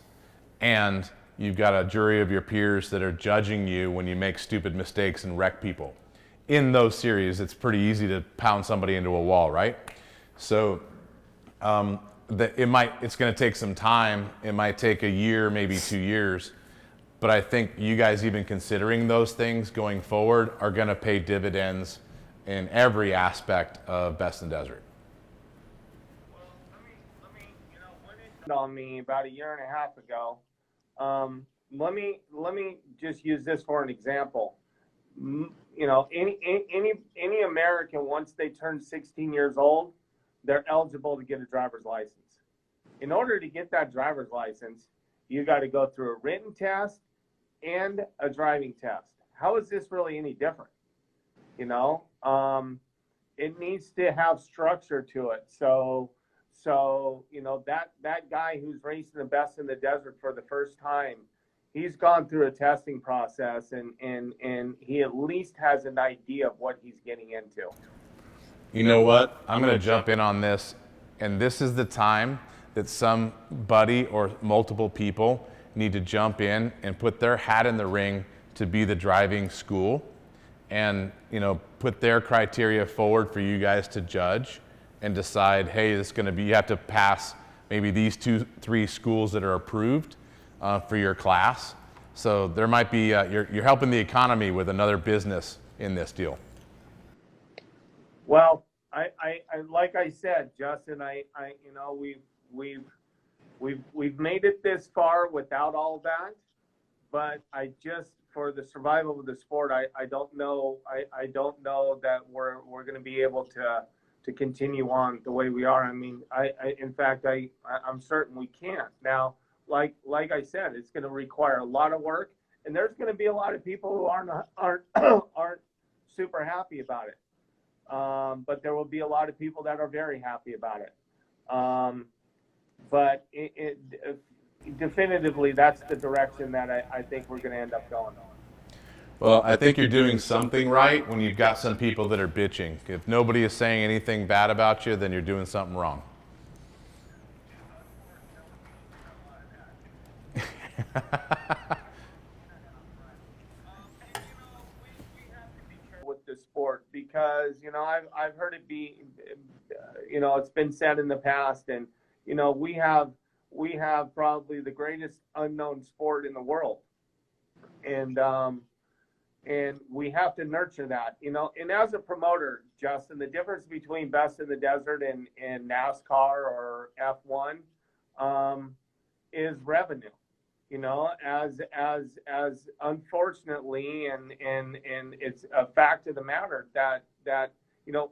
and you've got a jury of your peers that are judging you when you make stupid mistakes and wreck people. In those series, it's pretty easy to pound somebody into a wall, right? So it's going to take some time. It might take a year, maybe 2 years. But I think you guys even considering those things going forward are going to pay dividends in every aspect of Best in Desert. On me about a year and a half ago. Let me just use this for an example. Any American, once they turn 16 years old, they're eligible to get a driver's license. In order to get that driver's license, you got to go through a written test and a driving test. How is this really any different? It needs to have structure to it. So that guy who's racing the Best in the Desert for the first time, he's gone through a testing process and he at least has an idea of what he's getting into. You know what? I'm going to jump in on this, and this is the time that somebody or multiple people need to jump in and put their hat in the ring to be the driving school and, put their criteria forward for you guys to judge and decide, hey, this is going to be, you have to pass maybe these 2-3 schools that are approved for your class. So there might be, you're helping the economy with another business in this deal. Well, I like I said, Justin, we've made it this far without all that, but for the survival of the sport, I don't know that we're going to be able to continue on the way we are. I mean, in fact, I'm certain we can't. Now, like I said, it's going to require a lot of work, and there's going to be a lot of people who aren't super happy about it. But there will be a lot of people that are very happy about it. But definitively, that's the direction that I think we're going to end up going. Well, I think you're doing something right when you've got some people that are bitching. If nobody is saying anything bad about you, then you're doing something wrong. With the sport, because I've heard it be, it's been said in the past, and we have probably the greatest unknown sport in the world, and we have to nurture that, and as a promoter, Justin, the difference between Best in the Desert and NASCAR or F1 is revenue. As unfortunately, and it's a fact of the matter that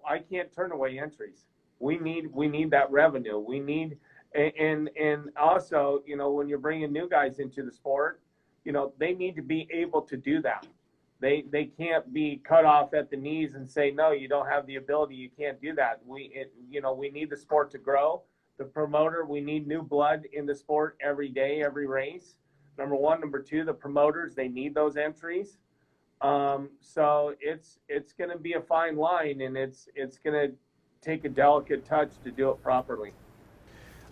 I can't turn away entries. We need that revenue. We need, and also, when you're bringing new guys into the sport, they need to be able to do that. They can't be cut off at the knees and say, no, you don't have the ability. You can't do that. We need the sport to grow. The promoter, we need new blood in the sport every day, every race. Number one. Number two, the promoters, they need those entries. So it's going to be a fine line, and it's going to take a delicate touch to do it properly.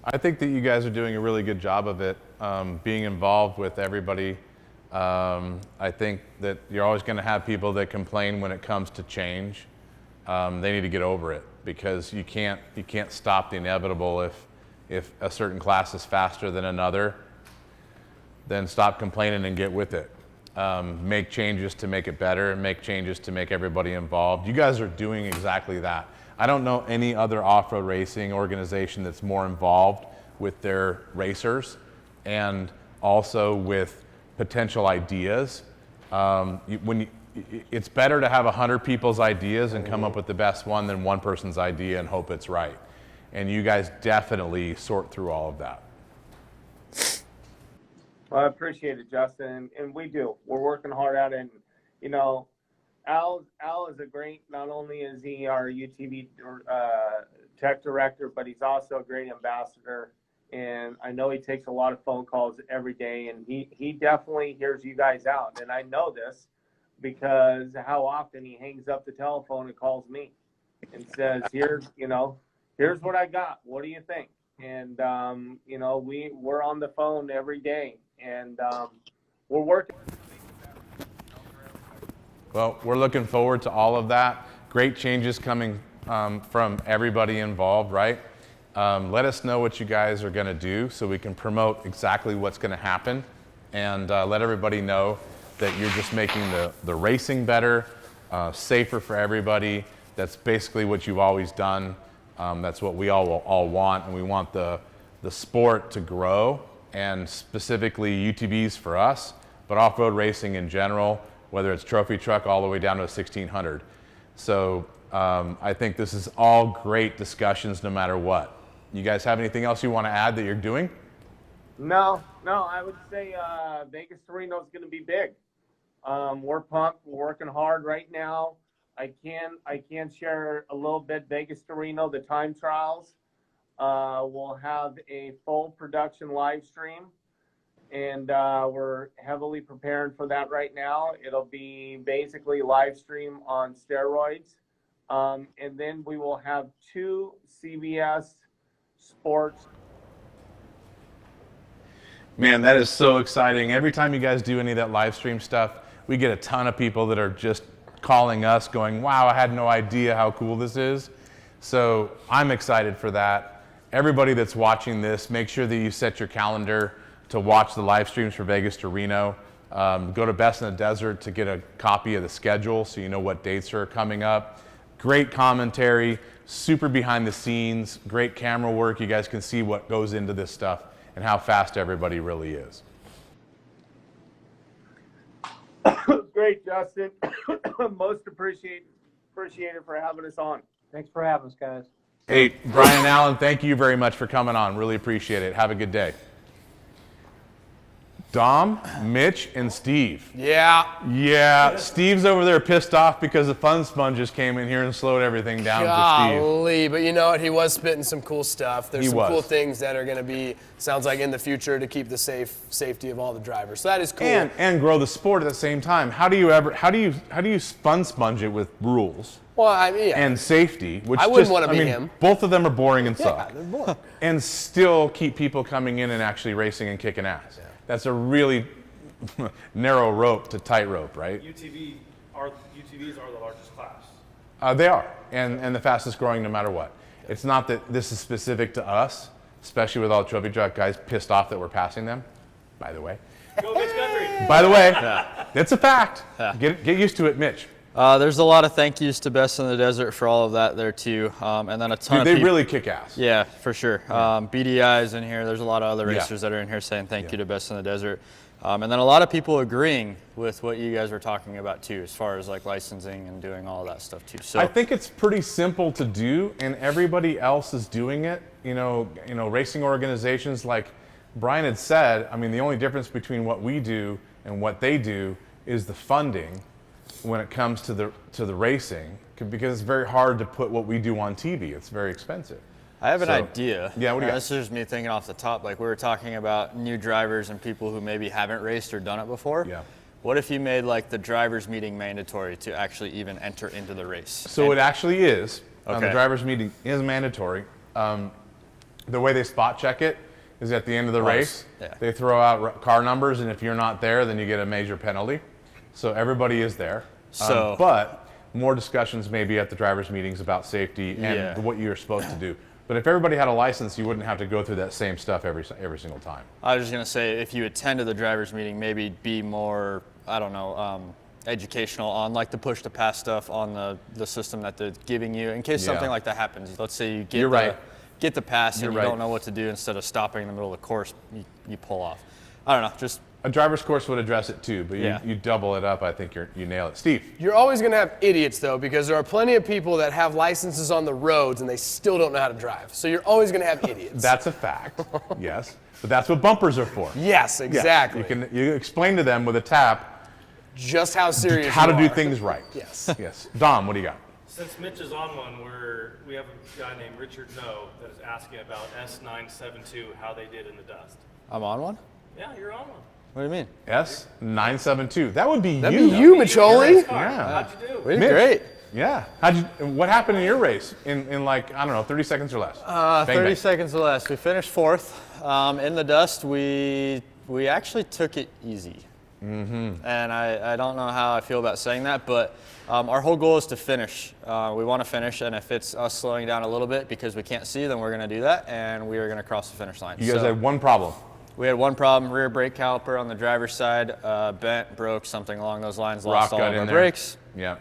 I think that you guys are doing a really good job of it, being involved with everybody. I think that you're always going to have people that complain when it comes to change. They need to get over it, because you can't stop the inevitable. If a certain class is faster than another, then stop complaining and get with it. Make changes to make it better, and make changes to make everybody involved. You guys are doing exactly that. I don't know any other off-road racing organization that's more involved with their racers and also with potential ideas. It's better to have 100 people's ideas and come up with the best one than one person's idea and hope it's right. And you guys definitely sort through all of that. Well, I appreciate it, Justin, and we do. We're working hard at it. And, Al is a great, not only is he our UTV tech director, but he's also a great ambassador. And I know he takes a lot of phone calls every day, and he definitely hears you guys out. And I know this because how often he hangs up the telephone and calls me and says, here's what I got. What do you think? And you know, we're on the phone every day, and we're working. Well, we're looking forward to all of that. Great changes coming from everybody involved, right? Let us know what you guys are going to do so we can promote exactly what's going to happen, and let everybody know that you're just making the racing better, safer for everybody. That's basically what you've always done. That's what we all want, and we want the sport to grow, and specifically UTVs for us, but off-road racing in general, whether it's trophy truck all the way down to a 1600. So I think this is all great discussions no matter what. You guys have anything else you want to add that you're doing? No, I would say Vegas to Reno is going to be big. We're pumped. We're working hard right now. I can share a little bit. Vegas to Reno, the time trials. We'll have a full production live stream, and we're heavily preparing for that right now. It'll be basically live stream on steroids, and then we will have 2 CBS Sports. Man, that is so exciting. Every time you guys do any of that live stream stuff, we get a ton of people that are just calling us going, wow, I had no idea how cool this is. So I'm excited for that. Everybody that's watching this, make sure that you set your calendar to watch the live streams for Vegas to Reno. Go to Best in the Desert to get a copy of the schedule so you know what dates are coming up. Great commentary, super behind the scenes, great camera work. You guys can see what goes into this stuff and how fast everybody really is. Great, Justin. Most appreciated for having us on. Thanks for having us, guys. Hey, Brian Allen, thank you very much for coming on. Really appreciate it. Have a good day. Dom, Mitch, and Steve. Yeah, Steve's over there pissed off because the fun sponges came in here and slowed everything down for Steve. Golly, but you know what? He was spitting some cool stuff. There's some cool things that are going to be, sounds like in the future, to keep the safety of all the drivers. So that is cool. And grow the sport at the same time. How do you fun sponge it with rules? Well, I mean, yeah. And safety, which I wouldn't want to be him. Both of them are boring and suck. Yeah, they're boring. And still keep people coming in and actually racing and kicking ass. Yeah. That's a really narrow rope to tightrope, right? UTVs are the largest class. They are, and the fastest growing no matter what. It's not that this is specific to us, especially with all the trophy truck guys pissed off that we're passing them, by the way. Go Mitch Guthrie. By the way, that's a fact. Get used to it, Mitch. There's a lot of thank yous to Best in the Desert for all of that there too, and then a ton of they people. really kick ass. Yeah, for sure. BDI's in here. There's a lot of other racers that are in here saying thank you to Best in the Desert, and then a lot of people agreeing with what you guys were talking about too, as far as like licensing and doing all of that stuff too. So I think it's pretty simple to do, and everybody else is doing it. You know, racing organizations like Brian had said. I mean, the only difference between what we do and what they do is the funding. When it comes to the racing, because it's very hard to put what we do on TV. It's very expensive. I have an idea. Yeah, what do you got? This is just me thinking off the top. Like we were talking about new drivers and people who maybe haven't raced or done it before. Yeah. What if you made like the drivers meeting mandatory to actually even enter into the race? So it actually is. Okay. The drivers meeting is mandatory. The way they spot check it is at the end of the race. Yeah. They throw out car numbers, and if you're not there, then you get a major penalty. So everybody is there. But more discussions maybe at the drivers' meetings about safety and what you're supposed to do. But if everybody had a license, you wouldn't have to go through that same stuff every single time. I was just going to say, if you attended the drivers' meeting, maybe be more, I don't know, educational on like the push to pass stuff on the system that they're giving you in case something like that happens. Let's say you get the pass and you don't know what to do. Instead of stopping in the middle of the course, you pull off. I don't know, just... A driver's course would address it too, but you double it up, I think you nail it. Steve? You're always going to have idiots, though, because there are plenty of people that have licenses on the roads and they still don't know how to drive. So you're always going to have idiots. That's a fact, yes. But that's what bumpers are for. Yes, exactly. Yes. You explain to them with a tap just how serious how you to are. do things right. Yes. Yes. Dom, what do you got? Since Mitch is on one, we have a guy named Richard No that is asking about S972, how they did in the dust. I'm on one? Yeah, you're on one. What do you mean? S972. That would be That'd be you, Micholi. Yeah. How'd you do? We did great. Yeah. What happened in your race in like, I don't know, 30 seconds or less? 30 seconds or less. We finished fourth. In the dust, we actually took it easy. And I don't know how I feel about saying that, but our whole goal is to finish. We want to finish, and if it's us slowing down a little bit because we can't see, then we're going to do that, and we are going to cross the finish line. You guys had one problem. We had one problem, rear brake caliper on the driver's side, bent, broke, something along those lines, lost all of our brakes. Yeah.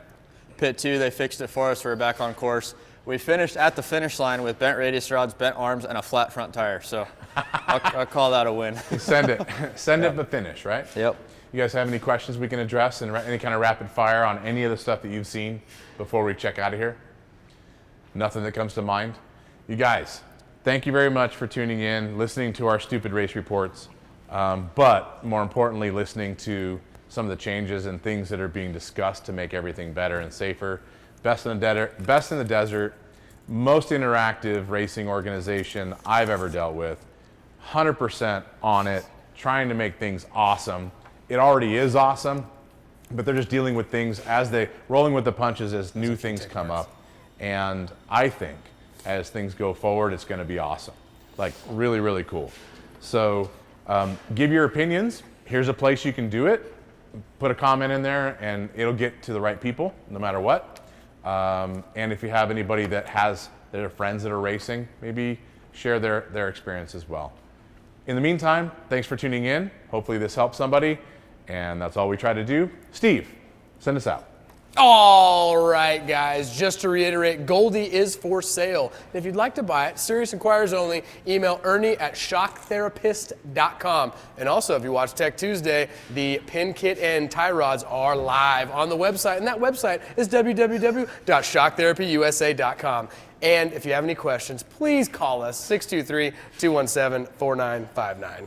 Pit 2, they fixed it for us, we're back on course. We finished at the finish line with bent radius rods, bent arms, and a flat front tire, so I'll call that a win. Send it but finish, right? Yep. You guys have any questions we can address and any kind of rapid fire on any of the stuff that you've seen before we check out of here? Nothing that comes to mind? You guys, thank you very much for tuning in, listening to our stupid race reports, but more importantly, listening to some of the changes and things that are being discussed to make everything better and safer. Best in the desert, most interactive racing organization I've ever dealt with. 100% on it, trying to make things awesome. It already is awesome, but they're just dealing with things as rolling with the punches as new things come up. And I think as things go forward, it's going to be awesome. Like really, really cool. So give your opinions. Here's a place you can do it. Put a comment in there and it'll get to the right people no matter what. And if you have anybody that are friends that are racing, maybe share their experience as well. In the meantime, thanks for tuning in. Hopefully this helps somebody. And that's all we try to do. Steve, send us out. All right, guys, just to reiterate, Goldie is for sale. If you'd like to buy it, serious inquiries only, email Ernie at shocktherapist.com. And also, if you watch Tech Tuesday, the pin kit and tie rods are live on the website, and that website is www.shocktherapyusa.com. And if you have any questions, please call us, 623-217-4959.